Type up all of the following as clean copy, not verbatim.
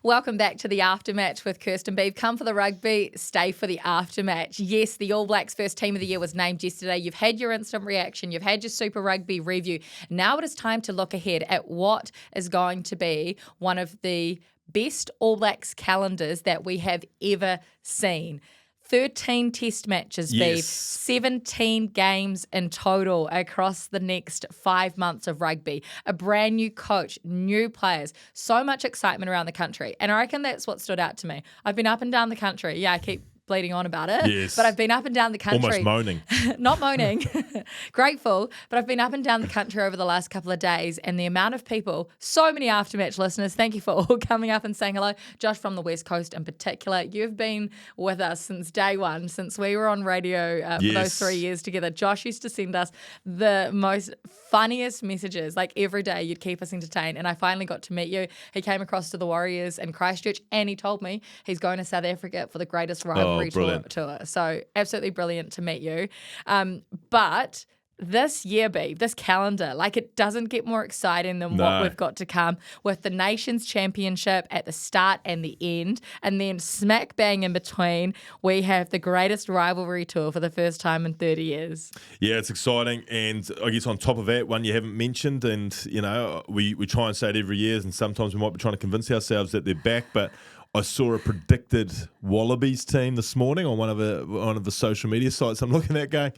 Welcome back to the Aftermatch with Kirsten Beeve. Come for the rugby, stay for the Aftermatch. Yes, the All Blacks first team of the year was named yesterday. You've had your instant reaction. You've had your Super Rugby review. Now it is time to look ahead at what is going to be one of the best All Blacks calendars that we have ever seen. 13 test matches, Beeve, 17 games in total across the next 5 months of rugby. A brand new coach, new players, so much excitement around the country. And I reckon that's what stood out to me. I've been up and down the country. Yeah, I keep bleeding on about it, but I've been up and down the country. Almost moaning. Not moaning, grateful, but I've been up and down the country over the last couple of days, and the amount of people, so many Aftermatch listeners, thank you for all coming up and saying hello. Josh from the West Coast in particular, you've been with us since day one, since we were on radio for those 3 years together. Josh used to send us the most funniest messages, like every day you'd keep us entertained, and I finally got to meet you. He came across to the Warriors in Christchurch, and he told me he's going to South Africa for the greatest rivalry tour. So absolutely brilliant to meet you. But this year, Beeve, this calendar, like it doesn't get more exciting than what we've got to come with the Nations Championship at the start and the end. And then smack bang in between, we have the greatest rivalry tour for the first time in 30 years. Yeah, it's exciting. And I guess on top of that, one you haven't mentioned, and, you know, we try and say it every year, and sometimes we might be trying to convince ourselves that they're back, but I saw a predicted Wallabies team this morning on one of the social media sites I'm looking at going,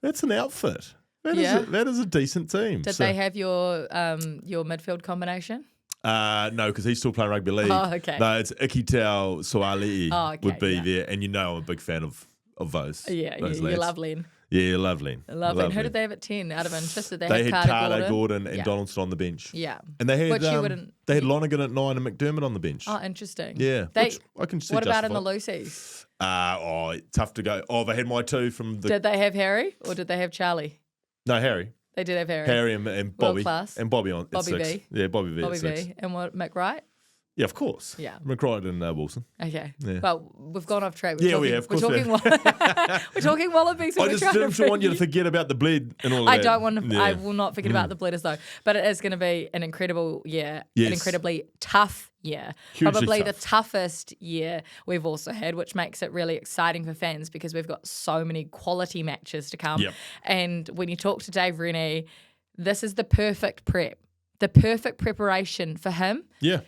that's an outfit. That is a decent team. Did they have your midfield combination? No, because he's still playing rugby league. Oh, okay. No, it's Ikitau Soali'i would be there. And you know I'm a big fan of those. Yeah, those you lads. love Len. Yeah, lovely. Lovely. Who did they have at 10 out of interest? Did they had Carter Gordon and yeah. Donaldson on the bench. Yeah. And they had they had Lonergan at 9 and McDermott on the bench. Oh, interesting. Yeah. Which I can see. What about in the Lucies? Tough to go. Oh, they had my two from the... Did they have Harry or did they have Charlie? No, Harry. They did have Harry. Harry and Bobby. World class. And Bobby on Bobby at 6. B. Yeah, Bobby B Bobby at 6. B. And what, McWright? Yeah, of course. Yeah. McWright and Wilson. Okay. Yeah. Well, we've gone off track. We have. We're talking Wallabies. I just didn't want you to forget about the bled and all of that. I don't want to. Yeah. I will not forget about the Bleeders though. But it is going to be an incredible year. Yes. An incredibly tough year. Hugely Probably tough. the toughest year we've also had, which makes it really exciting for fans because we've got so many quality matches to come. Yep. And when you talk to Dave Rennie, this is the perfect prep, the perfect preparation for him. Yeah.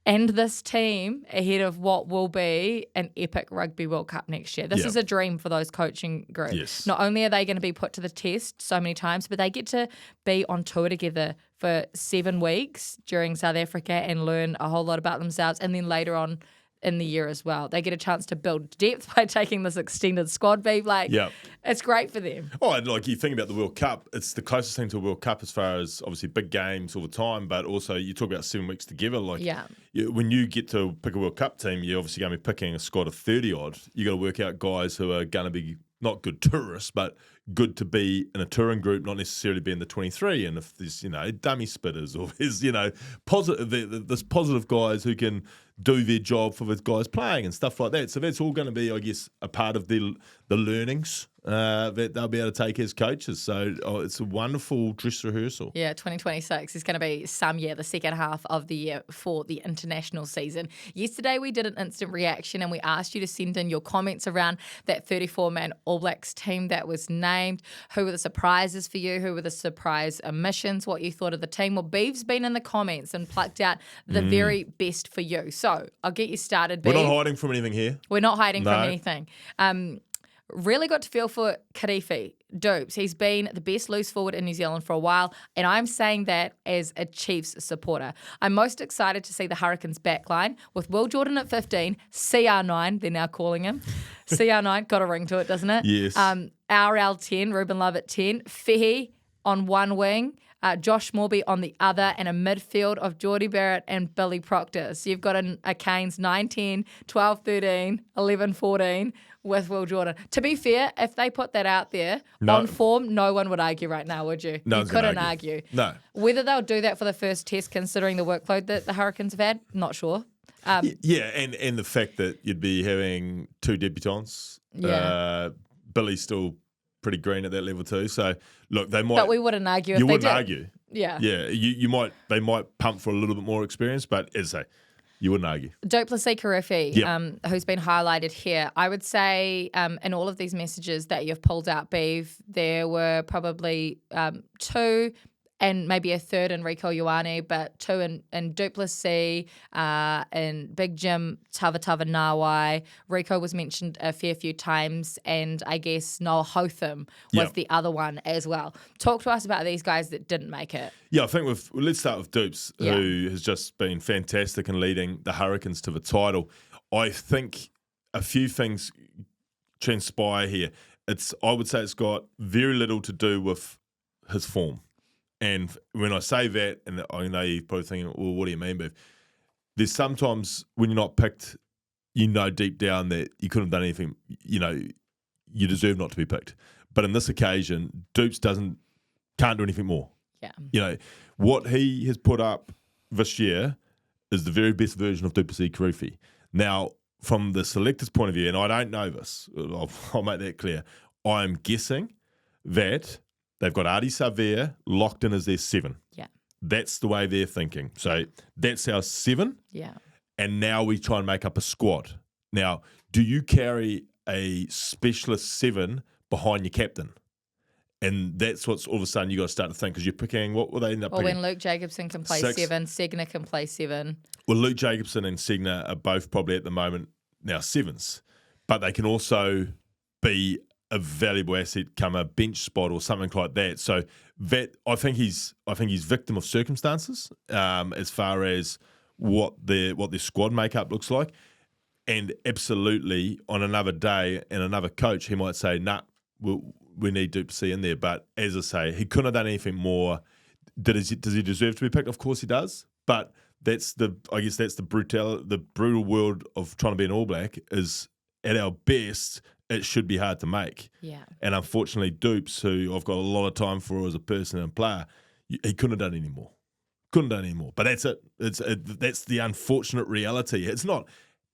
And this team ahead of what will be an epic Rugby World Cup next year. This is a dream for those coaching groups. Yes. Not only are they going to be put to the test so many times, but they get to be on tour together for 7 weeks during South Africa and learn a whole lot about themselves. And then later on in the year as well, they get a chance to build depth by taking this extended squad. It's great for them. Oh, and like you think about the World Cup, it's the closest thing to a World Cup as far as obviously big games all the time, but also you talk about 7 weeks together. When you get to pick a World Cup team, you're obviously going to be picking a squad of 30 odd. You got to work out guys who are going to be not good tourists, but good to be in a touring group, not necessarily be in the 23. And if there's, dummy spitters or there's, positive, there's positive guys who can do their job for the guys playing and stuff like that. So that's all going to be, I guess, a part of the learnings that they'll be able to take as coaches. So it's a wonderful dress rehearsal. Yeah, 2026 is going to be some year, the second half of the year for the international season. Yesterday we did an instant reaction and we asked you to send in your comments around that 34-man All Blacks team that was named. Who were the surprises for you? Who were the surprise omissions? What you thought of the team? Well, Beeve's been in the comments and plucked out the very best for you. So I'll get you started, Beeve. We're not hiding from anything here. We're not hiding from anything. Really got to feel for Karifi Dupes. He's been the best loose forward in New Zealand for a while, and I'm saying that as a Chiefs supporter. I'm most excited to see the Hurricanes backline with Will Jordan at 15, CR9, they're now calling him. CR9, got a ring to it, doesn't it? Yes. RL 10, Ruben Love at 10, Fehi on one wing, Josh Morby on the other, and a midfield of Geordie Barrett and Billy Proctor. So you've got a Canes 9, 10, 12, 13, 11, 14 with Will Jordan. To be fair, if they put that out there on form, no one would argue right now, would you? No, you couldn't argue. No. Whether they'll do that for the first test, considering the workload that the Hurricanes have had, not sure. And the fact that you'd be having 2 debutants. Yeah. Billy's still pretty green at that level too. So look, they might. But we wouldn't argue if they did. You wouldn't argue. Yeah. Yeah. They might pump for a little bit more experience, but as I say, You wouldn't argue. Duplessis Karifi, Yep. who's been highlighted here. I would say in all of these messages that you've pulled out, Beav, there were probably two and maybe a third in Rico Ioane, but two in Duplessis, in Big Jim Tavatava Nawai. Rico was mentioned a fair few times, and I guess Noah Hotham was the other one as well. Talk to us about these guys that didn't make it. Yeah, I think let's start with Dupes, who has just been fantastic in leading the Hurricanes to the title. I think a few things transpire here. I would say it's got very little to do with his form. And when I say that, and I know you're probably thinking, well, what do you mean, Bev? There's sometimes when you're not picked, you know deep down that you couldn't have done anything, you deserve not to be picked. But in this occasion, Dupes can't do anything more. Yeah. What he has put up this year is the very best version of Duplessis Karifi. Now, from the selector's point of view, and I don't know this, I'll make that clear, I'm guessing that they've got Artie Savea locked in as their 7. Yeah. That's the way they're thinking. So that's our 7. Yeah. And now we try and make up a squad. Now, do you carry a specialist 7 behind your captain? And that's what's all of a sudden you got to start to think, because you're picking, what will they end up picking? Well, when Luke Jacobson can play 6. 7, Segner can play 7. Well, Luke Jacobson and Segner are both probably at the moment now 7s, but they can also be a valuable asset come a bench spot or something like that. So that I think he's victim of circumstances as far as what their squad makeup looks like. And absolutely on another day and another coach, he might say, nah, we need Duplessis in there. But as I say, he couldn't have done anything more. Does he deserve to be picked? Of course he does. But that's the brutal world of trying to be an All Black is at our best, it should be hard to make. Yeah. And unfortunately, Dupes, who I've got a lot of time for as a person and player, he couldn't have done any more. But that's it. That's the unfortunate reality. It's not,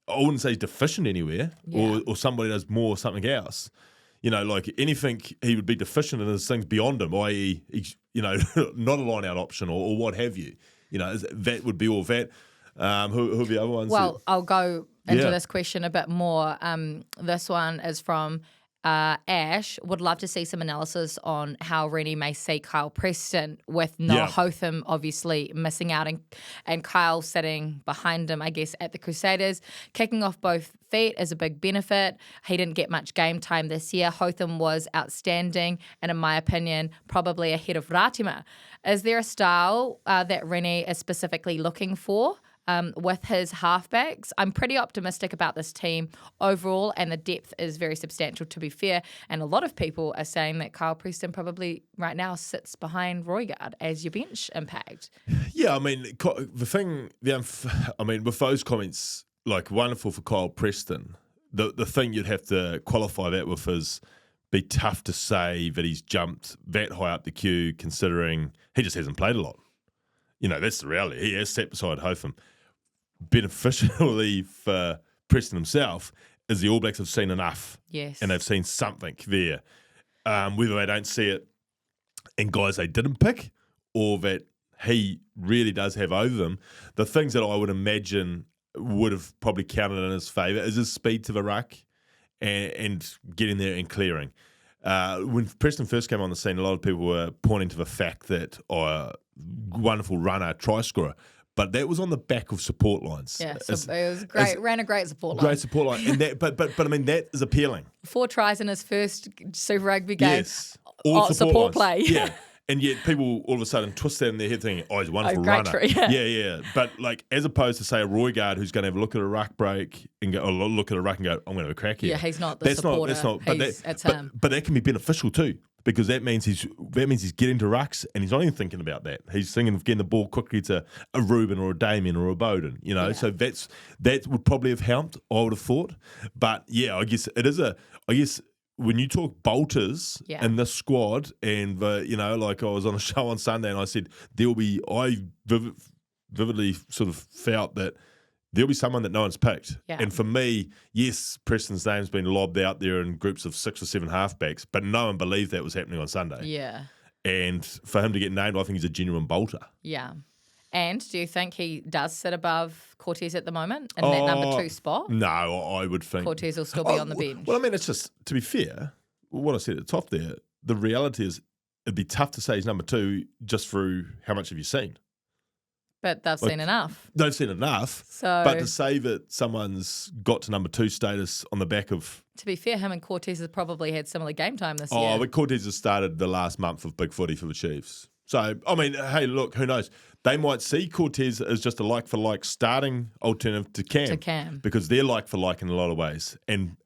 I wouldn't say he's deficient anywhere or somebody does more or something else. Like anything he would be deficient in is things beyond him, i.e., not a line-out option or what have you. That would be all that. Who are the other ones? Well, I'll go into this question a bit more. This one is from Ash. Would love to see some analysis on how Rennie may see Kyle Preston with Noah Hotham obviously missing out and Kyle sitting behind him, I guess, at the Crusaders. Kicking off both feet is a big benefit. He didn't get much game time this year. Hotham was outstanding and, in my opinion, probably ahead of Ratima. Is there a style that Rennie is specifically looking for with his halfbacks? I'm pretty optimistic about this team overall, and the depth is very substantial, to be fair. And a lot of people are saying that Kyle Preston probably right now sits behind Roygaard as your bench impact. Yeah, I mean, with those comments, like wonderful for Kyle Preston, the thing you'd have to qualify that with is be tough to say that he's jumped that high up the queue considering he just hasn't played a lot. That's the reality. He has sat beside Hotham. Beneficially for Preston himself is the All Blacks have seen enough. Yes. And they've seen something there. Whether they don't see it in guys they didn't pick or that he really does have over them, the things that I would imagine would have probably counted in his favour is his speed to the ruck and getting there and clearing. When Preston first came on the scene, a lot of people were pointing to the fact that wonderful runner, try scorer, but that was on the back of support lines. Yeah, so it was great. Ran a great support line. Great support line, and that, but I mean that is appealing. 4 tries in his first Super Rugby game. Yes, all support play. Yeah, and yet people all of a sudden twist that in their head, thinking, "Oh, he's a wonderful runner." True, yeah. Yeah. But like, as opposed to say a Roygaard who's going to have a look at a ruck break and go, or look at a ruck and go, "I'm going to have a crack here." Yeah, he's not the supporter. That's not. It's him. But that can be beneficial too. Because that means he's getting to rucks and he's not even thinking about that. He's thinking of getting the ball quickly to a Ruben or a Damien or a Bowden, So that would probably have helped, I would have thought. But yeah, I guess it is when you talk bolters in this squad and like I was on a show on Sunday and I said I vividly sort of felt that there'll be someone that no one's picked. Yeah. And for me, yes, Preston's name's been lobbed out there in groups of 6 or 7 halfbacks, but no one believed that was happening on Sunday. Yeah. And for him to get named, I think he's a genuine bolter. Yeah. And do you think he does sit above Cortez at the moment in that number 2 spot? No, I would think Cortez will still be on the bench. Well, I mean, it's just, to be fair, what I said at the top there, the reality is it'd be tough to say he's number 2 just through how much have you seen. But they've seen enough. They've seen enough. But to say that someone's got to number 2 status on the back of... To be fair, him and Cortez has probably had similar game time this year. Oh, but Cortez has started the last month of big footy for the Chiefs. So, I mean, hey, look, who knows? They might see Cortez as just a like-for-like starting alternative to Cam. Because they're like-for-like in a lot of ways. And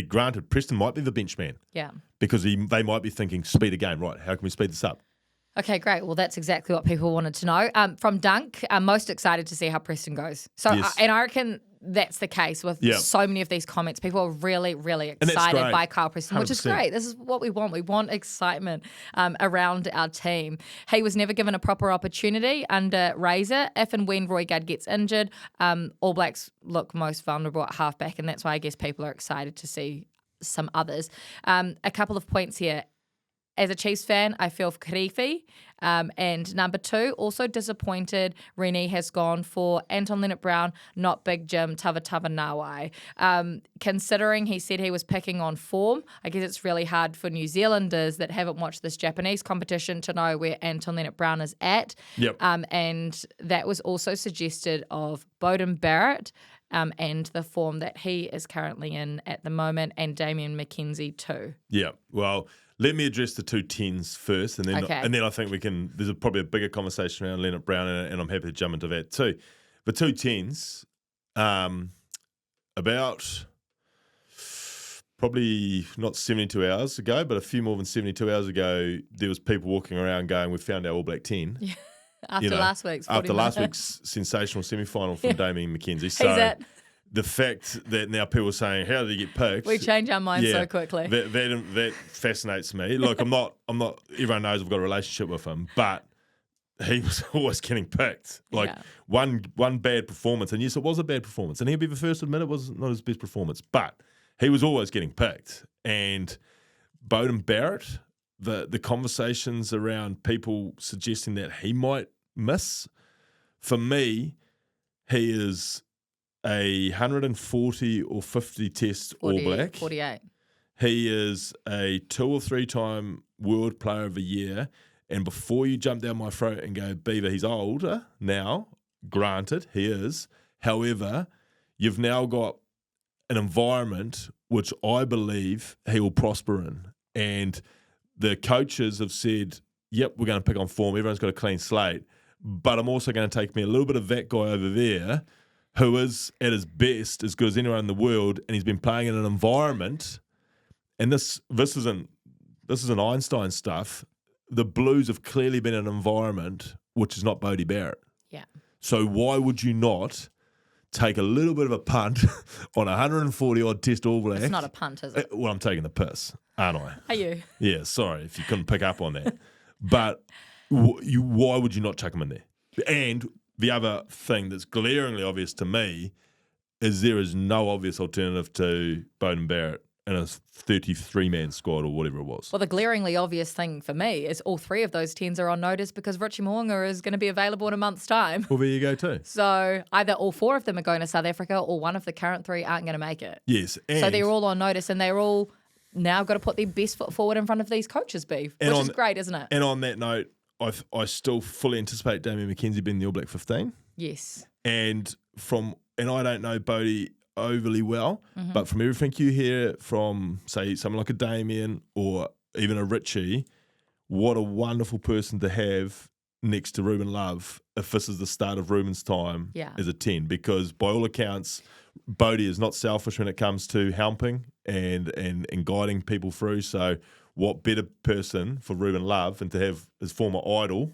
granted, Preston might be the bench man. Yeah. Because they might be thinking, speed of game, right, how can we speed this up? Okay, great. Well, that's exactly what people wanted to know. From Dunk, I'm most excited to see how Preston goes. So, yes. And I reckon that's the case with so many of these comments. People are really, really excited by Kyle Preston, 100%. Which is great. This is what we want. We want excitement around our team. He was never given a proper opportunity under Razor. If and when Roy Gadd gets injured, All Blacks look most vulnerable at halfback, and that's why I guess people are excited to see some others. A couple of points here. As a Chiefs fan, I feel for Kirifi. And number 2, also disappointed, Rennie has gone for Anton Lienert-Brown, not Big Jim, Tava Nawai. Considering he said he was picking on form, I guess it's really hard for New Zealanders that haven't watched this Japanese competition to know where Anton Lienert-Brown is at. Yep. And that was also suggested of Beauden Barrett. And the form that he is currently in at the moment, and Damien McKenzie too. Yeah, well, let me address the 2 10s first, and then I think there's probably a bigger conversation around Lienert-Brown, and I'm happy to jump into that too. The 2 10s, about probably not 72 hours ago, but a few more than 72 hours ago, there was people walking around going, we found our All Black 10. Yeah. After last week's sensational semi-final from Damien McKenzie. So the fact that now people are saying, how did he get picked? We change our minds so quickly. That fascinates me. Look, I'm not, everyone knows I've got a relationship with him, but he was always getting picked. One bad performance, and yes, it was a bad performance, and he'll be the first to admit it was not his best performance, but he was always getting picked. And Beauden Barrett, the conversations around people suggesting that he might miss, for me, he is a 140 or 50 test All Black. 48. He is a 2 or 3 time World Player of the Year. And before you jump down my throat and go, Beaver, he's older now, granted, he is. However, you've now got an environment which I believe he will prosper in. And the coaches have said, yep, we're going to pick on form. Everyone's got a clean slate. But I'm also going to take me a little bit of that guy over there who is at his best as good as anyone in the world, and he's been playing in an environment. And this isn't Einstein stuff. The Blues have clearly been in an environment which is not Beauden Barrett. Yeah. So why would you not take a little bit of a punt on 140-odd test All Black? It's not a punt, is it? Well, I'm taking the piss, aren't I? Are you? Yeah, sorry if you couldn't pick up on that. But why would you not chuck him in there? And the other thing that's glaringly obvious to me is there is no obvious alternative to Beauden Barrett in a 33-man squad or whatever it was. Well, the glaringly obvious thing for me is all 3 of those 10s are on notice because Richie Mo'unga is going to be available in a month's time. Well, there you go too. So either all 4 of them are going to South Africa or one of the current 3 aren't going to make it. Yes. So they're all on notice, and they're all now got to put their best foot forward in front of these coaches, Beef, which is great, isn't it? And on that note, I still fully anticipate Damien McKenzie being the All Black 15. Yes. And I don't know Bodie overly well, but from everything you hear from, say, someone like a Damien or even a Richie, what a wonderful person to have next to Ruben Love if this is the start of Ruben's time as a 10, because by all accounts, Bodie is not selfish when it comes to helping and guiding people through. So what better person for Ruben Love and to have his former idol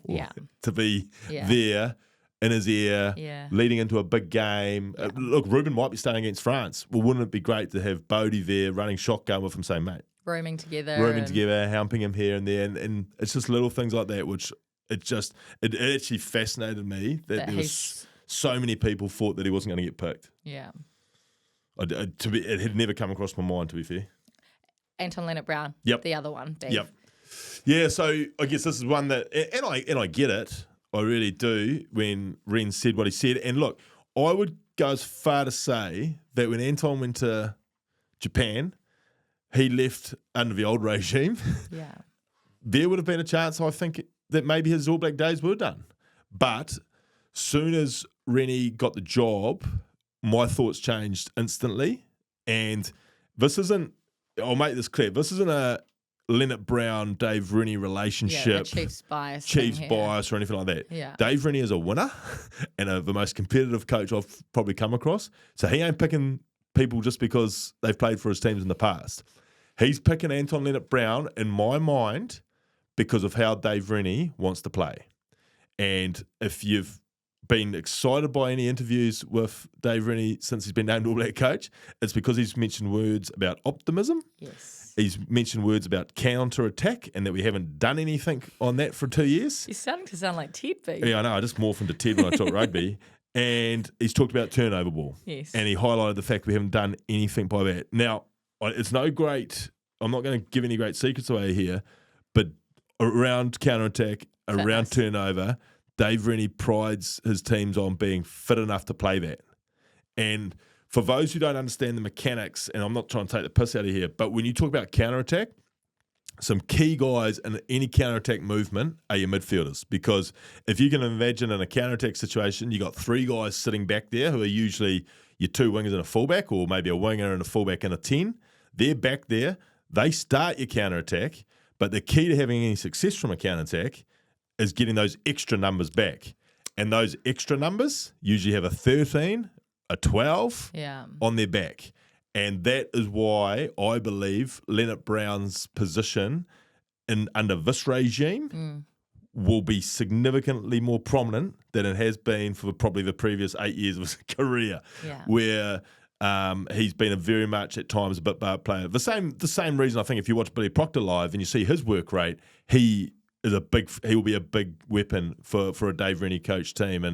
to be there in his ear, leading into a big game. Yeah. Look, Ruben might be staying against France. Well, wouldn't it be great to have Bodie there running shotgun with him saying, mate, rooming together, helping him here and there. And it's just little things like that, which it actually fascinated me that there was so many people thought that he wasn't going to get picked. Yeah. It had never come across my mind, to be fair. Anton Lienert-Brown. Yep. The other one, Dave. Yep. Yeah, so I guess this is one that, and I get it. I really do, when Ren said what he said. And look, I would go as far to say that when Anton went to Japan, he left under the old regime. Yeah. There would have been a chance, I think, that maybe his All Black days were done. But soon as Rennie got the job, my thoughts changed instantly. And this isn't, I'll make this clear, this isn't a Lienert-Brown, Dave Rennie relationship. Yeah, Chiefs bias. Chiefs bias or anything like that. Yeah. Dave Rennie is a winner and the most competitive coach I've probably come across. So he ain't picking people just because they've played for his teams in the past. He's picking Anton Lienert-Brown, in my mind, because of how Dave Rennie wants to play. And if you've been excited by any interviews with Dave Rennie since he's been named All Black coach, it's because he's mentioned words about optimism. Yes. He's mentioned words about counter-attack and that we haven't done anything on that for 2 years. You're starting to sound like Ted B. Yeah, I know. I just morphed into Ted when I talk rugby. And he's talked about turnover ball. Yes. And he highlighted the fact we haven't done anything by that. Now, it's no great, I'm not going to give any great secrets away here, but around counter-attack, around turnover, Dave Rennie prides his teams on being fit enough to play that. And for those who don't understand the mechanics, and I'm not trying to take the piss out of here, but when you talk about counter-attack, some key guys in any counter-attack movement are your midfielders. Because if you can imagine in a counter-attack situation, you got 3 guys sitting back there who are usually your 2 wingers and a fullback, or maybe a winger and a fullback and a 10. They're back there. They start your counter-attack, but the key to having any success from a counter-attack is getting those extra numbers back. And those extra numbers usually have a 13, a 12 on their back. And that is why I believe Lienert-Brown's position under this regime will be significantly more prominent than it has been for probably the previous 8 years of his career, where he's been a very much at times a bit bar player. The same reason I think if you watch Billy Proctor live and you see his work rate, he will be a big weapon for a Dave Rennie coach team.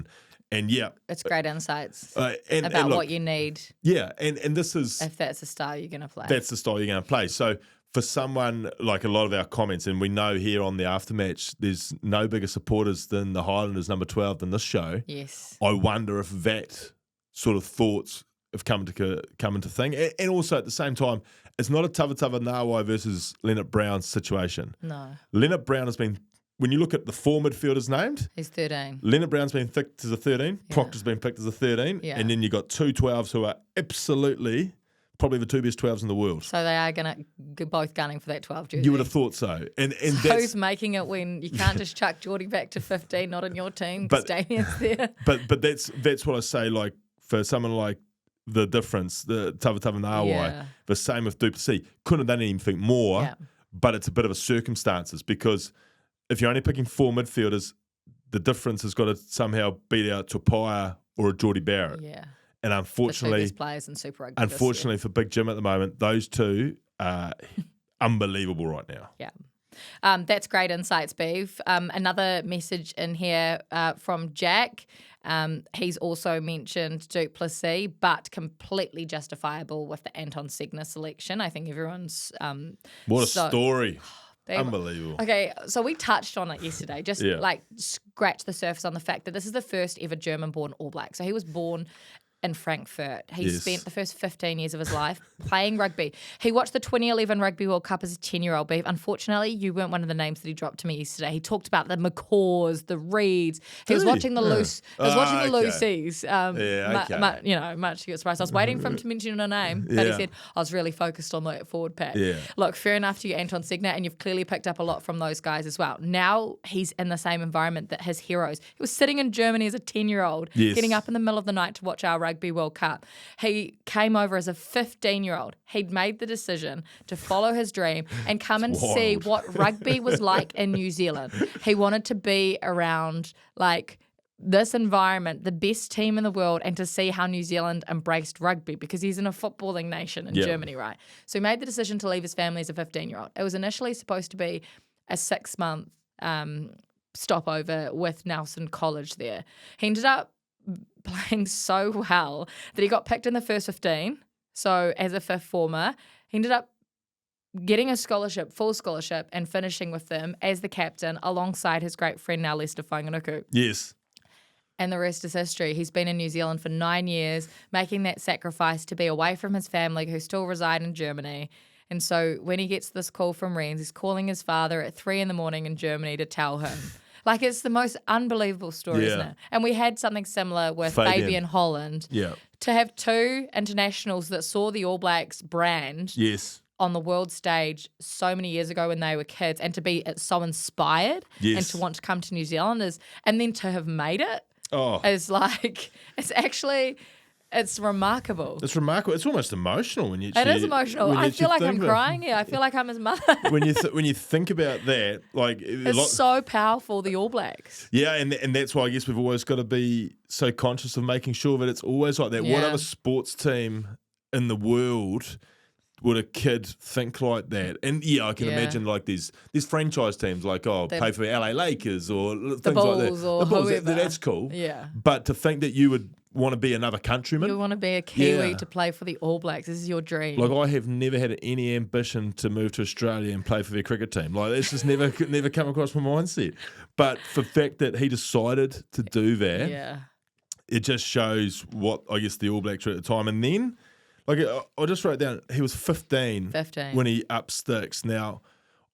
And yeah, it's great insights and about look, what you need. Yeah, and this is, if that's the style you're going to play. That's the style you're going to play. So for someone like a lot of our comments, and we know here on the Aftermatch, there's no bigger supporters than the Highlanders number 12 than this show. Yes, I wonder if that sort of thoughts have come into thing, and also at the same time, it's not a Tavatava Nawai versus Lienert-Brown situation. No, Lienert-Brown has been. When you look at the 4 midfielders named, he's 13. Lienert-Brown's been picked as a 13. Proctor's been picked as a 13. Yeah. And then you got 2 12s who are absolutely probably the 2 best 12s in the world. So they are going to both gunning for that 12 jersey. You would have thought so. And so that's, who's making it when you can't just chuck Geordie back to 15, not in your team, because Damien's there. But that's what I say, like, for someone like the difference, the Tavatava Nawai, the same with Duplessis. Couldn't have done anything more, but it's a bit of a circumstances because if you're only picking 4 midfielders, the difference has got to somehow beat out Tupaia or a Geordie Barrett. Yeah. And unfortunately, the 2 best players in Super Rugby. Unfortunately for Big Jim at the moment, those 2 are unbelievable right now. Yeah. That's great insights, Beav. Another message in here from Jack. He's also mentioned Duplessis, but completely justifiable with the Anton Segner selection. I think everyone's... what a story. Unbelievable. Okay, so we touched on it yesterday, just like scratch the surface on the fact that this is the first ever German-born All Black. So he was born in Frankfurt. He spent the first 15 years of his life playing rugby. He watched the 2011 Rugby World Cup as a 10-year-old. Beef. Unfortunately, you weren't one of the names that he dropped to me yesterday. He talked about the McCaws, the Reeds. He was watching the Lucies. Much to your surprise. I was waiting for him to mention a name, but he said, I was really focused on the forward pack. Yeah. Look, fair enough to you, Anton Segner, and you've clearly picked up a lot from those guys as well. Now he's in the same environment that his heroes. He was sitting in Germany as a 10-year-old, getting up in the middle of the night to watch our Rugby World Cup. He came over as a 15-year-old. He'd made the decision to follow his dream and come and see what rugby was like in New Zealand. He wanted to be around like this environment, the best team in the world, and to see how New Zealand embraced rugby because he's in a footballing nation in Germany, right? So he made the decision to leave his family as a 15-year-old. It was initially supposed to be a 6-month stopover with Nelson College there. He ended up playing so well that he got picked in the first 15. So as a 5th former, he ended up getting a scholarship, full scholarship, and finishing with them as the captain alongside his great friend now, Lester Whanganuku. Yes. And the rest is history. He's been in New Zealand for 9 years, making that sacrifice to be away from his family who still reside in Germany. And so when he gets this call from Rennes, he's calling his father at 3 a.m. in Germany to tell him. Like, it's the most unbelievable story, isn't it? And we had something similar with Fabian Holland. Yeah. To have two internationals that saw the All Blacks brand on the world stage so many years ago when they were kids, and to be so inspired and to want to come to New Zealand and then to have made it is like, it's remarkable. It's remarkable. It's almost emotional when you. It is emotional. I feel like I'm crying here. I feel like I'm his mother. when you think about that, like it's so powerful, the All Blacks. Yeah, and that's why I guess we've always got to be so conscious of making sure that it's always like that. Yeah. What other sports team in the world would a kid think like that? And I can imagine like there's franchise teams like play for LA Lakers or things the Bulls like that. Or the Bulls, whoever. that's cool. Yeah. But to think that you would want to be another countryman. You want to be a Kiwi to play for the All Blacks. This is your dream. Like, I have never had any ambition to move to Australia and play for their cricket team. Like, it's just never come across my mindset. But the fact that he decided to do that, it just shows what, I guess, the All Blacks were at the time. And then, like, I just wrote down, he was 15 when he up sticks. Now,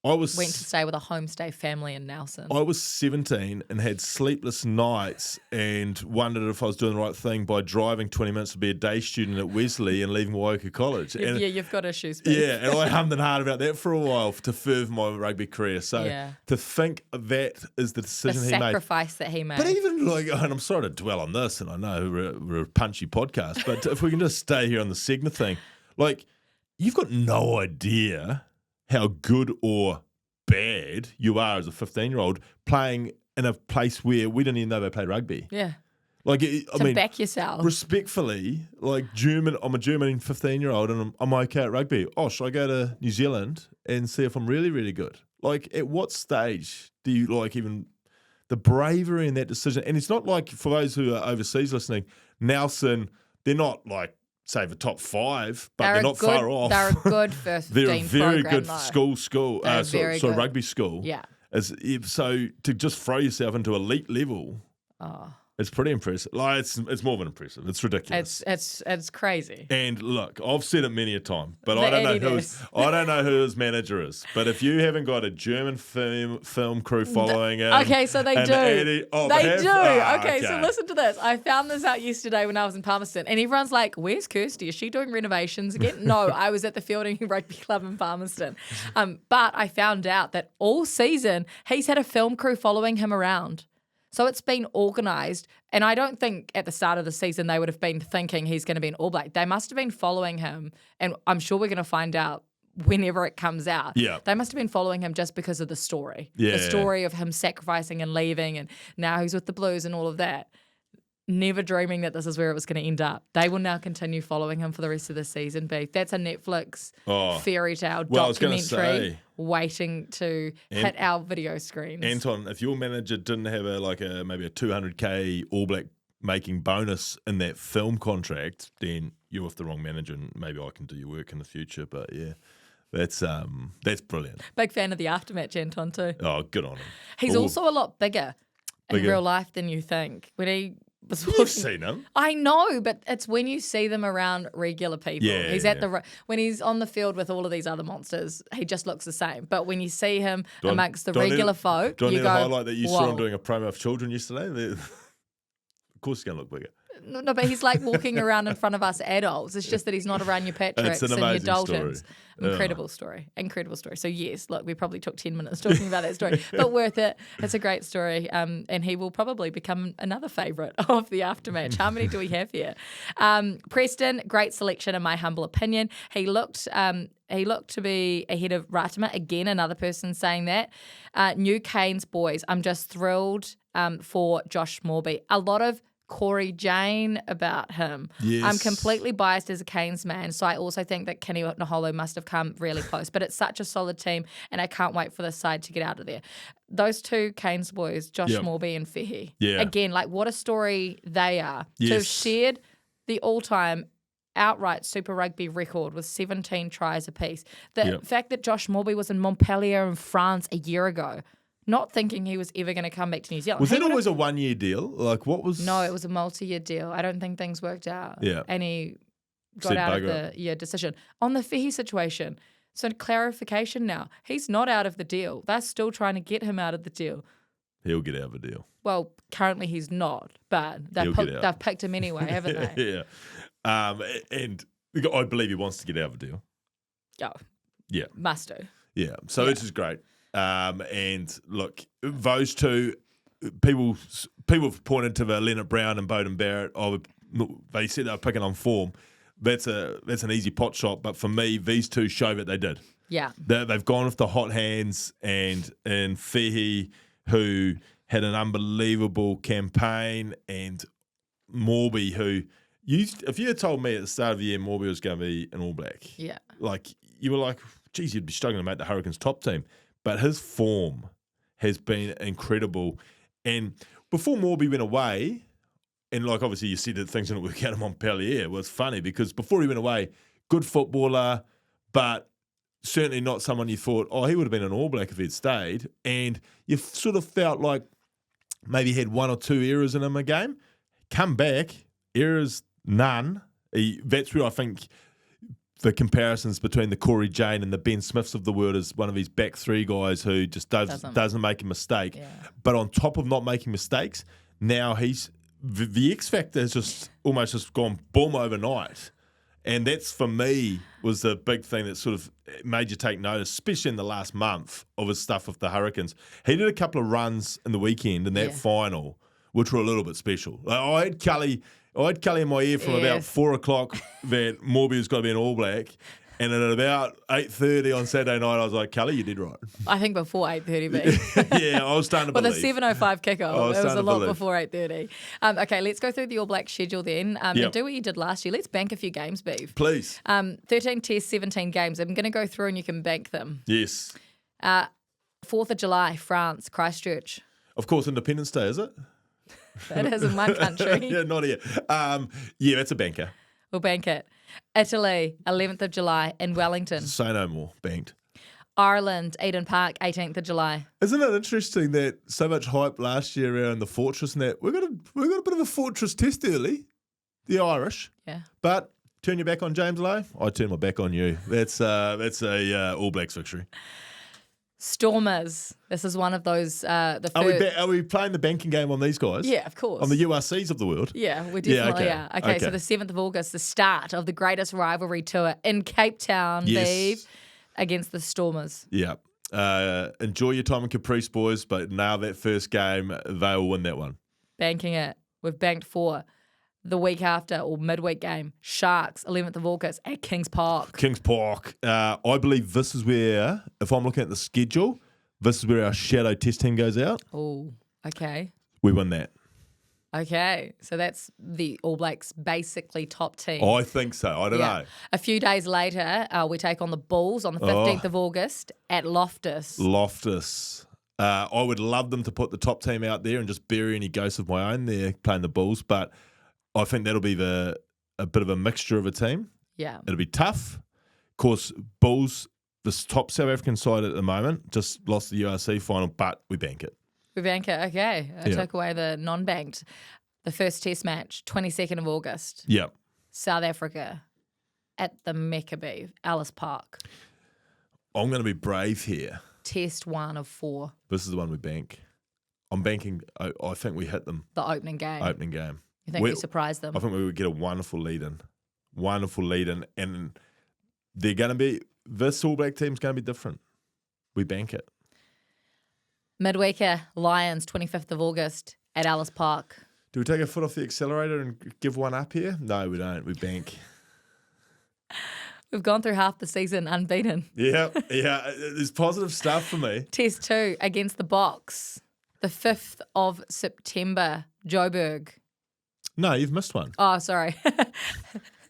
went to stay with a homestay family in Nelson. I was 17 and had sleepless nights and wondered if I was doing the right thing by driving 20 minutes to be a day student at Wesley and leaving Waiuku College. And, you've got issues. Pete. Yeah, and I hummed and hard about that for a while to further my rugby career. So to think that is the decision he made. The sacrifice that he made. But even like, and I'm sorry to dwell on this, and I know we're a punchy podcast, but if we can just stay here on the Cigna thing, like, you've got no idea how good or bad you are as a 15-year-old playing in a place where we didn't even know they played rugby. Yeah. Like, I mean, back yourself. Respectfully, like, I'm a German 15-year-old and I'm okay at rugby. Should I go to New Zealand and see if I'm really, really good? Like, at what stage do you, like, even the bravery in that decision? And it's not like, for those who are overseas listening, Nelson, they're not like, say, the top 5, but they're not far off. They're a good first 15 They're a very program, good though. rugby school. Yeah. So to just throw yourself into elite level, it's pretty impressive. Like, it's more than impressive. It's ridiculous. It's crazy. And look, I've said it many a time, but I don't know who his manager is. But if you haven't got a German film crew following him, okay, so they do. They do. Okay, so listen to this. I found this out yesterday when I was in Palmerston, and everyone's like, "Where's Kirsty? Is she doing renovations again?" No, I was at the Fielding Rugby Club in Palmerston. But I found out that all season he's had a film crew following him around. So it's been organised, and I don't think at the start of the season they would have been thinking he's going to be an All Black. They must have been following him, and I'm sure we're going to find out whenever it comes out. Yeah. They must have been following him just because of the story. Yeah. The story of him sacrificing and leaving, and now he's with the Blues and all of that. Never dreaming that this is where it was going to end up. They will now continue following him for the rest of the season. That's a Netflix fairy tale documentary waiting to hit our video screens. Anton, if your manager didn't have maybe a $200K All Black making bonus in that film contract, then you're with the wrong manager, and maybe I can do your work in the future. But yeah, that's brilliant. Big fan of the Aftermatch, Anton, too. Oh, good on him. He's also a lot bigger in real life than you think. You've seen him. I know, but it's when you see them around regular people. Yeah, he's when he's on the field with all of these other monsters, he just looks the same. But when you see him amongst the regular folk, do I you need go, to highlight that you whoa. saw him doing a promo for children yesterday? Of course he's going to look bigger. No, but he's like walking around in front of us adults. It's just that he's not around your Patricks and your Daltons. Incredible story. So yes, look, we probably took 10 minutes talking about that story, but worth it. It's a great story, and he will probably become another favourite of the Aftermatch. How many do we have here? Preston, great selection in my humble opinion. He looked to be ahead of Ratama. Again, another person saying that. New Canes boys, I'm just thrilled for Josh Morby. A lot of Corey Jane about him. Yes. I'm completely biased as a Canes man, so I also think that Kenny Naholo must have come really close. But it's such a solid team, and I can't wait for this side to get out of there. Those two Canes boys, Josh Morby and Fehi. Yeah. Again, like, what a story they are. Yes. To have shared the all-time outright Super Rugby record with 17 tries apiece. The fact that Josh Morby was in Montpellier in France a year ago, not thinking he was ever going to come back to New Zealand. Was it always a 1 year deal? Like, what was? No, it was a multi-year deal. I don't think things worked out. Yeah. And he got out of the decision. On the Fihi situation, so clarification now, he's not out of the deal. They're still trying to get him out of the deal. He'll get out of the deal. Well, currently he's not, but they've picked him anyway, haven't they? Yeah. And I believe he wants to get out of the deal. Oh. Yeah. Must do. Yeah. So this is great. And look, those two people have pointed to the Lienert-Brown and Beauden Barrett. They said they were picking on form. That's an easy pot shot, but for me, these two show that they did. Yeah. They've gone with the hot hands and Fehi, who had an unbelievable campaign, and Morby, who if you had told me at the start of the year Morby was going to be an All Black, like you were like, geez, you'd be struggling to make the Hurricanes top team. But his form has been incredible. And before Morby went away, and like obviously you said that things didn't work out in Montpellier, well, it's funny because before he went away, good footballer, but certainly not someone you thought, he would have been an All Black if he'd stayed. And you sort of felt like maybe he had one or two errors in him a game. Come back, errors, none. That's where I think the comparisons between the Corey Jane and the Ben Smiths of the world is one of these back three guys who just doesn't make a mistake. Yeah. But on top of not making mistakes, now he's the X factor has just almost gone boom overnight. And that's, for me, was the big thing that sort of made you take notice, especially in the last month of his stuff with the Hurricanes. He did a couple of runs in the weekend in that final, which were a little bit special. Like, I had Cully in my ear from about 4 o'clock that Morby has got to be an All Black. And at about 8:30 on Saturday night, I was like, Cully, you did right. I think before 8:30. Yeah, I was starting to believe. With a 7:05 kickoff. It was a lot before 8:30. Okay, let's go through the All Black schedule then. And do what you did last year. Let's bank a few games, Beeve. Please. 13 tests, 17 games. I'm going to go through and you can bank them. Yes. 4th of July, France, Christchurch. Of course, Independence Day, is it? It is in my country. Yeah, not here. Yeah, that's a banker. We'll bank it. Italy, 11th of July in Wellington. Say no more. Banked. Ireland, Eden Park, 18th of July. Isn't it interesting that so much hype last year around the Fortress and that? We've got a bit of a Fortress test early, the Irish. Yeah. But turn your back on James Lowe, I turn my back on you. That's a All Blacks victory. Stormers. This is one of those. Are we playing the banking game on these guys? Yeah, of course. On the URCs of the world? Yeah, we definitely are. Okay, so the 7th of August, the start of the greatest rivalry tour in Cape Town, Beeve, against the Stormers. Yeah. Enjoy your time in Caprice, boys, but now that first game, they'll win that one. Banking it. We've banked 4. The week after, or midweek game, Sharks, 11th of August at Kings Park. Kings Park. I believe this is where, if I'm looking at the schedule, this is where our shadow test team goes out. Oh, okay. We win that. Okay. So that's the All Blacks' basically top team. I think so. I don't know. A few days later, we take on the Bulls on the 15th of August at Loftus. I would love them to put the top team out there and just bury any ghosts of my own there playing the Bulls, but I think that'll be a bit of a mixture of a team. Yeah. It'll be tough. Of course, Bulls, this top South African side at the moment, just lost the URC final, but we bank it. We bank it, okay. I took away the non-banked. The first test match, 22nd of August. Yep. South Africa at the Maccabee, Ellis Park. I'm going to be brave here. Test 1 of 4. This is the one we bank. I'm banking, I think we hit them. The opening game. You think we surprised them? I think we would get a wonderful lead in. And they're going to be, this All Black team's going to be different. We bank it. Midweeker, Lions, 25th of August at Ellis Park. Do we take a foot off the accelerator and give one up here? No, we don't. We bank. We've gone through half the season unbeaten. Yeah. There's positive stuff for me. Test 2 against the Box, the 5th of September, Joburg. No, you've missed one. Oh, sorry.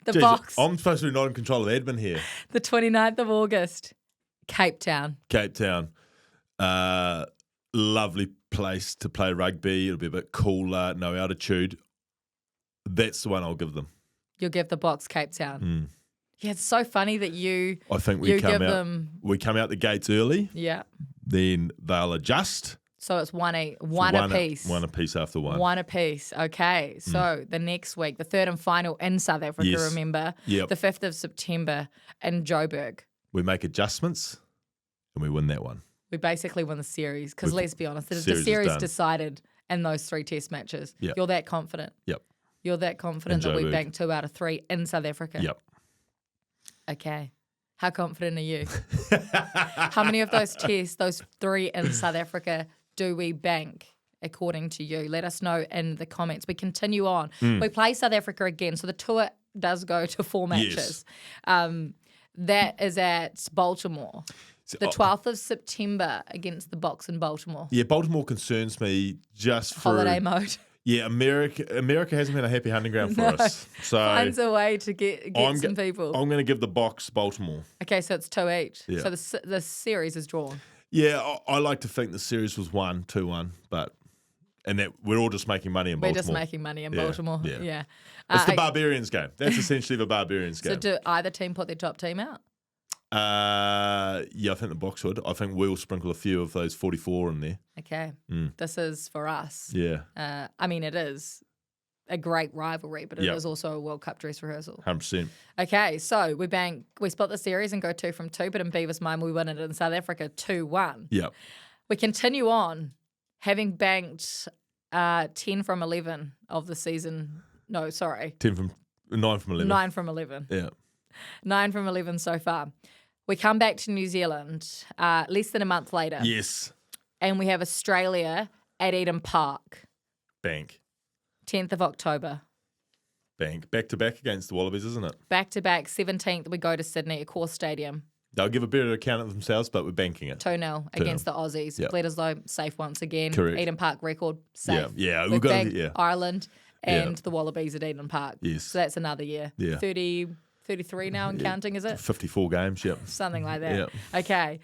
Box. I'm supposed to be not in control of admin here. The 29th of August, Cape Town. Lovely place to play rugby. It'll be a bit cooler, no altitude. That's the one I'll give them. You'll give the Box Cape Town. Yeah, it's so funny that I think we come out the gates early. Yeah. Then they'll adjust. So it's one apiece. One apiece after one. One apiece. Okay. So the next week, the third and final in South Africa, remember? Yep. The 5th of September in Joburg. We make adjustments and we win that one. We basically win the series because let's be honest, the series decided in those 3 test matches. Yep. You're that confident. Yep. You're that confident that we banked 2 out of 3 in South Africa. Yep. Okay. How confident are you? How many of those tests, those 3 in South Africa, do we bank according to you? Let us know in the comments. We continue on. We play South Africa again. So the tour does go to 4 matches. Yes. That is at Baltimore. The 12th of September against the Box in Baltimore. Yeah, Baltimore concerns me just for holiday mode. Yeah, America hasn't been a happy hunting ground for us. So finds a way to get some people. I'm going to give the Box Baltimore. Okay, so it's 2 each. Yeah. So the series is drawn. Yeah, I like to think the series was 2-1, and that we're all just making money in Baltimore. We're just making money in Baltimore. Yeah. It's the Barbarians game. That's essentially the Barbarians game. So do either team put their top team out? Yeah, I think the Box would. I think we'll sprinkle a few of those 44 in there. Okay. This is for us. Yeah. I mean, it is a great rivalry, but it is also a World Cup dress rehearsal. 100%. Okay, so we split the series and go 2 from 2, but in Beaver's mind, we win it in South Africa 2-1. Yeah. We continue on, having banked 10 from 11 of the season. No, sorry. 9 from 11. 9 from 11. Yeah. 9 from 11 so far. We come back to New Zealand less than a month later. Yes. And we have Australia at Eden Park. Bank. 10th of October. Bank. Back-to-back against the Wallabies, isn't it? Back-to-back. 17th, we go to Sydney at Core Stadium. They'll give a better account of themselves, but we're banking it. 2-0 against the Aussies. Yep. Bledisloe safe once again. Correct. Eden Park record safe. Yeah. We've got Ireland and the Wallabies at Eden Park. Yes. So that's another year. Yeah. 33 now and counting, is it? 54 games, yep. Something like that. Yep. Okay.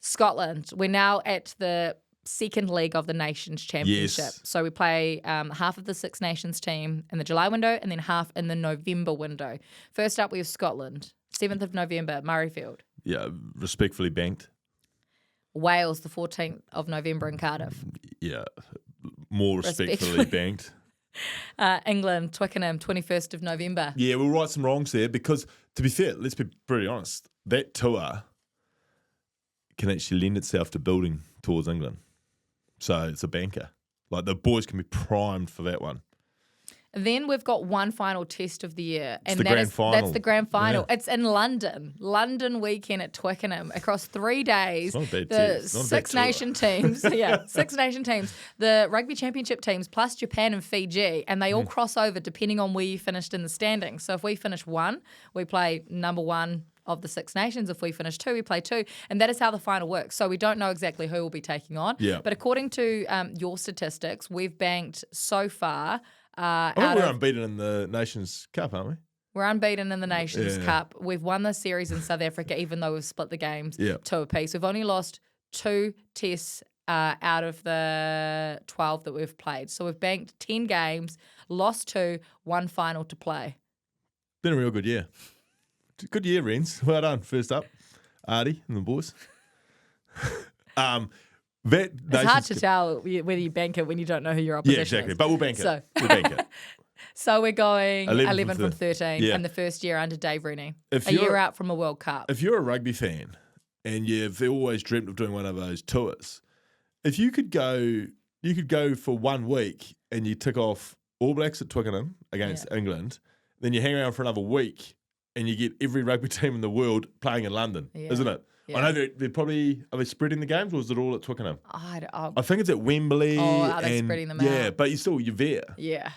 Scotland. We're now at the second leg of the Nations Championship. Yes. So we play half of the Six Nations team in the July window and then half in the November window. First up, we have Scotland. 7th of November, Murrayfield. Yeah, respectfully banked. Wales, the 14th of November in Cardiff. Yeah, more respectfully banked. England, Twickenham, 21st of November. Yeah, we'll right some wrongs there because, to be fair, let's be pretty honest, that tour can actually lend itself to building towards England. So it's a banker. Like, the boys can be primed for that one. Then we've got one final test of the year. It's the grand final. That's the grand final. Yeah. It's in London. London weekend at Twickenham across 3 days. It's not a bad the test. Not a bad Six tour. Nation teams, Six Nation teams, the Rugby Championship teams, plus Japan and Fiji, and they all cross over depending on where you finished in the standings. So if we finish 1, we play number 1 of the Six Nations. If we finish 2, we play 2. And that is how the final works. So we don't know exactly who will be taking on. Yeah. But according to your statistics, we've banked so far... I think we're unbeaten in the Nations Cup, aren't we? We're unbeaten in the Nations Cup. We've won the series in South Africa, even though we've split the games 2 apiece. We've only lost 2 tests out of the 12 that we've played. So we've banked 10 games, lost 2, 1 final to play. Been a real good year. Good year, Renz. Well done. First up, Artie and the boys. It's hard to tell whether you bank it when you don't know who your opposition is. Yeah, exactly. But we'll bank it. We'll bank it. So we're going 11 from 13 yeah. in the first year under Dave Rooney. A year out from a World Cup. If you're a rugby fan and you've always dreamt of doing one of those tours, if you could go for 1 week and you tick off All Blacks at Twickenham against England, then you hang around for another week and you get every rugby team in the world playing in London, isn't it? Yeah. I know they're probably, are they spreading the games or is it all at Twickenham? I think it's at Wembley. Oh, are they spreading them out? Yeah, but you're there. Yeah.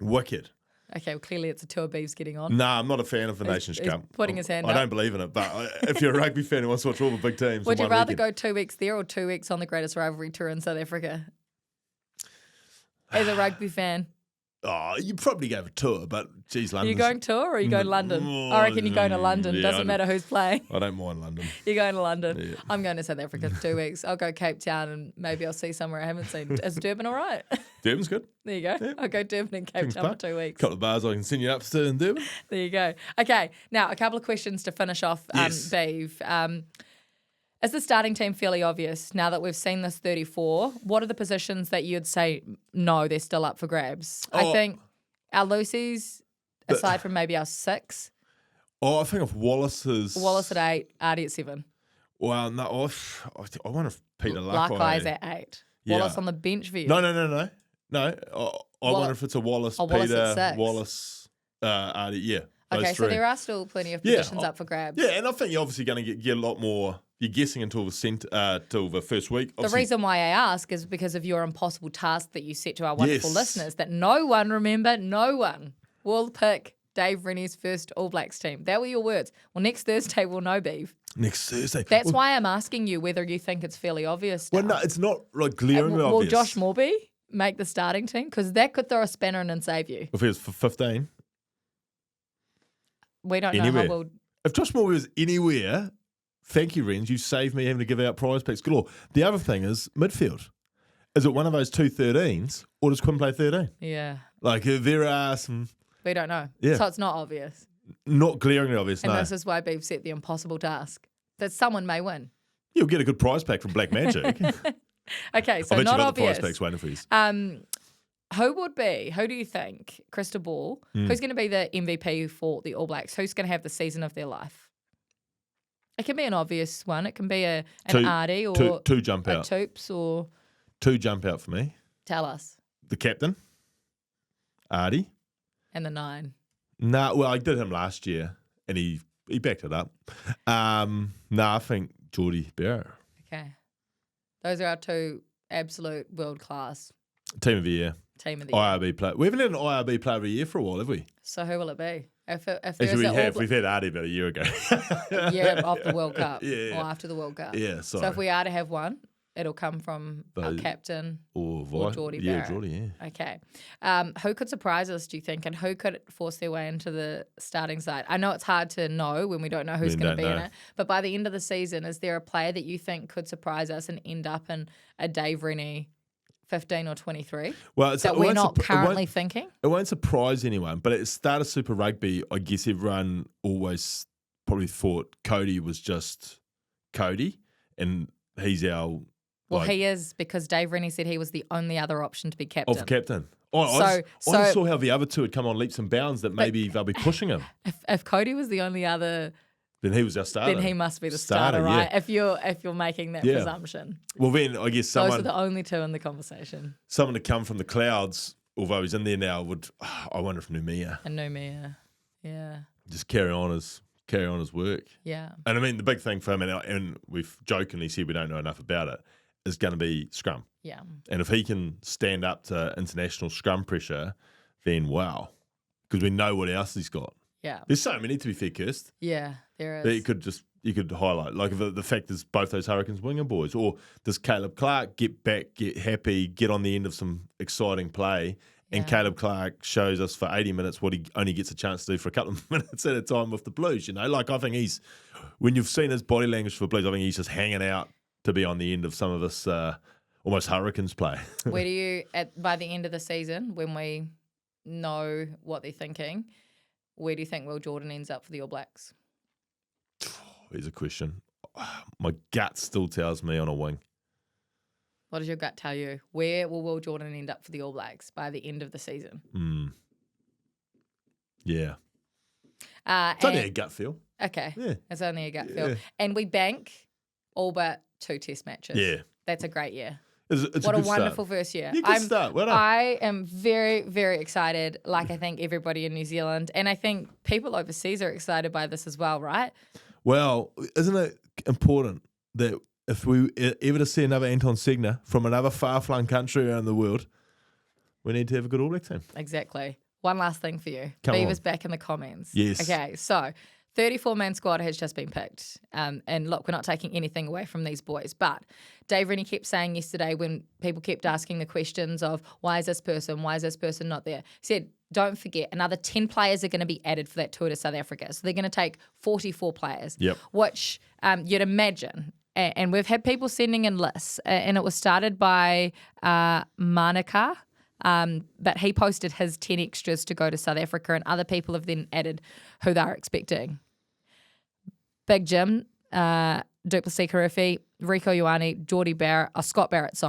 Wicked. Okay, well, clearly it's a tour Beeves getting on. Nah, I'm not a fan of the Nations Cup. Putting his hand up. I don't believe in it, but if you're a rugby fan who wants to watch all the big teams. Would you rather go 2 weeks there or 2 weeks on the greatest rivalry tour in South Africa? As a rugby fan. Oh, you probably go for a tour, but geez, London. Are you going tour or are you going London? I reckon you're going to London. Yeah, Doesn't matter who's playing. I don't mind London. You're going to London. Yeah. I'm going to South Africa for 2 weeks. I'll go Cape Town and maybe I'll see somewhere I haven't seen. Is Durban all right? Durban's good. There you go. Yeah. I'll go Durban and Cape Town for 2 weeks. Couple of bars I can send you up to in Durban. There you go. Okay, now a couple of questions to finish off, Yes. Beeve. Is the starting team fairly obvious now that we've seen this 34? What are the positions that you'd say, no, they're still up for grabs? I think our Lucy's, aside from maybe our 6. Oh, I think if Wallace at 8, Artie at 7. Well, no, I wonder if Peter Larkey's at 8. Yeah. Wallace on the bench for you. No. I wonder if it's a Wallace, Wallace at Peter, 6. Wallace, Artie. Yeah. Okay, those so three. there are still plenty of positions up for grabs. Yeah, and I think you're obviously going to get a lot more. You're guessing until the first week. The reason why I ask is because of your impossible task that you set to our wonderful listeners that no one will pick Dave Rennie's first All Blacks team. That were your words. Well, next Thursday we'll know, Beeve. Next Thursday. That's why I'm asking you whether you think it's fairly obvious now. Well, no, it's not like glaringly Will obvious. Josh Morby make the starting team? Because that could throw a spanner in and save you. If he was for 15. We don't know Anywhere. how we'll... If Josh Morby was anywhere, thank you, Rens. You saved me having to give out prize packs galore. The other thing is midfield. Is it one of those 2 13s or does Quinn play 13? Yeah. Like there are some... We don't know. Yeah. So it's not obvious. Not glaringly obvious, And no. this is why Beeve set the impossible task. That someone may win. You'll get a good prize pack from Black Magic. Okay, so I bet not you got obvious. the prize packs waiting for you. Who do you think, crystal ball, who's going to be the MVP for the All Blacks? Who's going to have the season of their life? It can be an obvious one. It can be an Artie or two jump a out. Toops or... 2 jump out for me. Tell us. The captain, Artie. And the 9. Nah, well, I did him last year and he backed it up. I think Geordie Barrow. Okay. Those are our 2 absolute world-class Team of the year. IRB player. We haven't had an IRB player of the year for a while, have we? So who will it be? If Actually, we've had Artie about a year ago. Yeah, off the World Cup. Yeah. Or after the World Cup. Yeah, sorry. So if we are to have one, it'll come from our captain or Geordie Barrow. Yeah, Geordie, yeah. Okay. Who could surprise us, do you think, and who could force their way into the starting side? I know it's hard to know when we don't know who's going to be in it, but by the end of the season, is there a player that you think could surprise us and end up in a Dave Rennie 15 or 23 that we're not currently thinking? It won't surprise anyone, but at the start of Super Rugby, I guess everyone always probably thought Cody was just Cody, and he's our... Well, he is, because Dave Rennie said he was the only other option to be captain. Of captain. I just saw how the other 2 had come on leaps and bounds that maybe they'll be pushing him. If Cody was the only other... Then he was our starter. Then he must be the starter, right? Yeah. If you're making that presumption. Well, then I guess those are the only 2 in the conversation. Someone to come from the clouds, although he's in there now, would I wonder if Numia. And Numia, yeah. Just carry on his work. Yeah. And I mean the big thing for him, and we've jokingly said we don't know enough about it, is going to be scrum. Yeah. And if he can stand up to international scrum pressure, then wow, because we know what else he's got. Yeah. There's so many, to be fair, Kirst. Yeah, there is. That you could highlight. Like the fact is both those Hurricanes winger boys. Or does Caleb Clark get back, get happy, get on the end of some exciting play, and Caleb Clark shows us for 80 minutes what he only gets a chance to do for a couple of minutes at a time with the Blues, you know? Like I think when you've seen his body language for the Blues, I think he's just hanging out to be on the end of some of this almost Hurricanes play. Where do you, by the end of the season, when we know what they're thinking, where do you think Will Jordan ends up for the All Blacks? Here's a question. My gut still tells me on a wing. What does your gut tell you? Where will Will Jordan end up for the All Blacks by the end of the season? Yeah. It's only a gut feel. Okay. Yeah. It's only a gut feel. And we bank all but 2 test matches. Yeah. That's a great year. It's what a wonderful first year. Yeah, good start. Well done. I am very, very excited, like I think everybody in New Zealand. And I think people overseas are excited by this as well, right? Well, isn't it important that if we ever to see another Anton Segner from another far-flung country around the world, we need to have a good All Black team? Exactly. One last thing for you. Come Beaver's on. back in the comments. Yes. Okay, so 34-man squad has just been picked. And look, we're not taking anything away from these boys. But Dave Rennie kept saying yesterday when people kept asking the questions of why is this person not there? He said, don't forget, another 10 players are going to be added for that tour to South Africa. So they're going to take 44 players, which you'd imagine. And we've had people sending in lists. And it was started by Manaka. But he posted his 10 extras to go to South Africa, and other people have then added who they're expecting. Big Jim, Duplessis Karifi, Rico Ioane, Scott Barrett,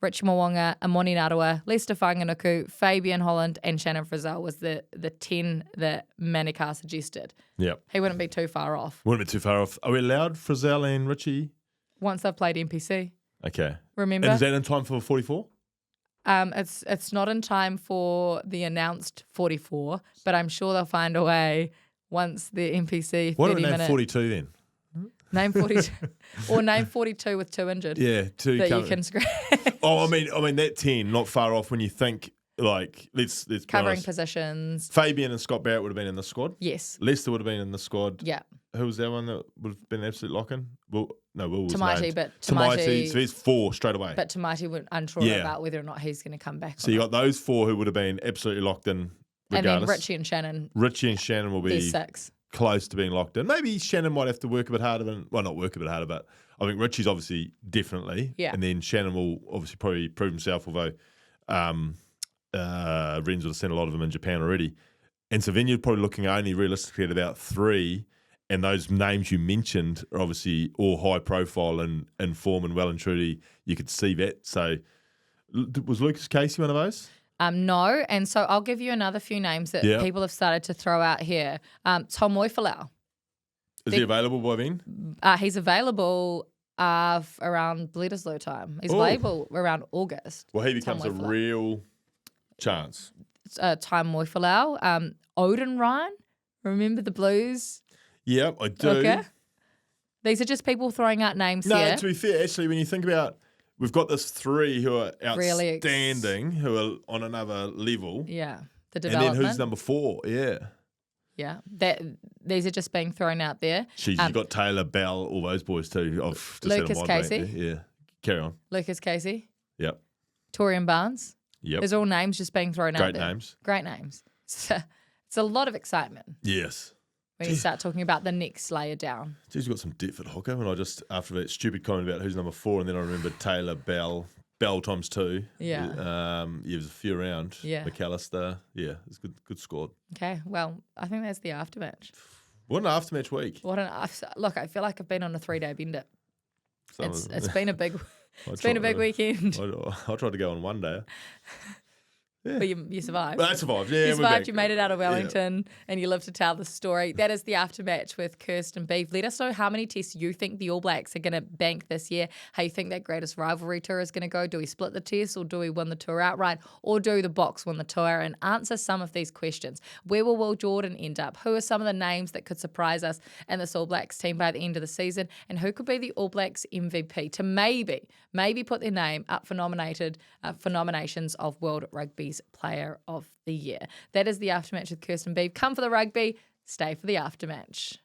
Richie Mwanga, Amoni Narawa, Lester Whanganuku, Fabian Holland, and Shannon Frizzell was the 10 that Manukar suggested. Yep. He wouldn't be too far off. Wouldn't be too far off. Are we allowed Frizzell and Richie? Once they've played NPC. Okay. Remember? And is that in time for 44? It's not in time for the announced 44, but I'm sure they'll find a way once the NPC 30 minutes. Why don't we name 42 then? Name 42. Or name 42 with 2 injured. Yeah, 2 that you can scratch. Oh, I mean that 10, not far off when you think, like, let's covering positions. Fabian and Scott Barrett would have been in the squad. Yes. Lester would have been in the squad. Yeah. Who was that one that would have been absolute lock-in? Will was Tamaiti, named. but Tamaiti. So he's 4 straight away. But Tamaiti was unsure about whether or not he's going to come back. So you got those 4 who would have been absolutely locked in regardless. And then Richie and Shannon. Richie and Shannon will be 6. Close to being locked in. Maybe Shannon might have to work a bit harder not work a bit harder, but I think Richie's obviously definitely. Yeah. And then Shannon will obviously probably prove himself, although Renz would have sent a lot of them in Japan already. And so then you're probably looking only realistically at about 3, and those names you mentioned are obviously all high profile and in form and well and truly you could see that. So was Lucas Casey one of those? No, and so I'll give you another few names that people have started to throw out here. Tom Moifalau. Is he available by then? He's available around Bledisloe time. He's available around August. Well, he becomes a real chance. Tom Moifalau. Odin Ryan, remember the Blues? Yep, I do. Okay. These are just people throwing out names here. No, to be fair, actually, when you think about, we've got this 3 who are outstanding, who are on another level. Yeah, the development. And then who's number 4? Yeah. Yeah, these are just being thrown out there. Jeez, you got Taylor, Bell, all those boys too. I've just Lucas Casey. Yeah, carry on. Lucas Casey. Yep. Torian Barnes. Yep. There's all names just being thrown out there. Great names. Great names. It's a lot of excitement. Yes. When you start talking about the next layer down. Geez, you've got some depth at hooker. When I just, after that stupid comment about who's number 4, and then I remembered Taylor, Bell times 2. Yeah. There's a few around. Yeah. McAllister. Yeah, it's good squad. Okay, well, I think that's the aftermatch. What an aftermatch week. Look, I feel like I've been on a 3-day bender. It's been a big weekend. I tried to go on one day. Yeah. But you survived. Well, I survived. Yeah, you survived. You made it out of Wellington, and you lived to tell the story. That is the aftermatch with Kirsten Beef. Let us know how many tests you think the All Blacks are going to bank this year. How you think that greatest rivalry tour is going to go. Do we split the tests, or do we win the tour outright, or do the Box win the tour? And answer some of these questions. Where will Will Jordan end up? Who are some of the names that could surprise us in this All Blacks team by the end of the season? And who could be the All Blacks MVP to maybe put their name up for nominations of World Rugby's Player of the Year? That is the aftermatch with Kirsten Beef. Come for the rugby, stay for the aftermatch.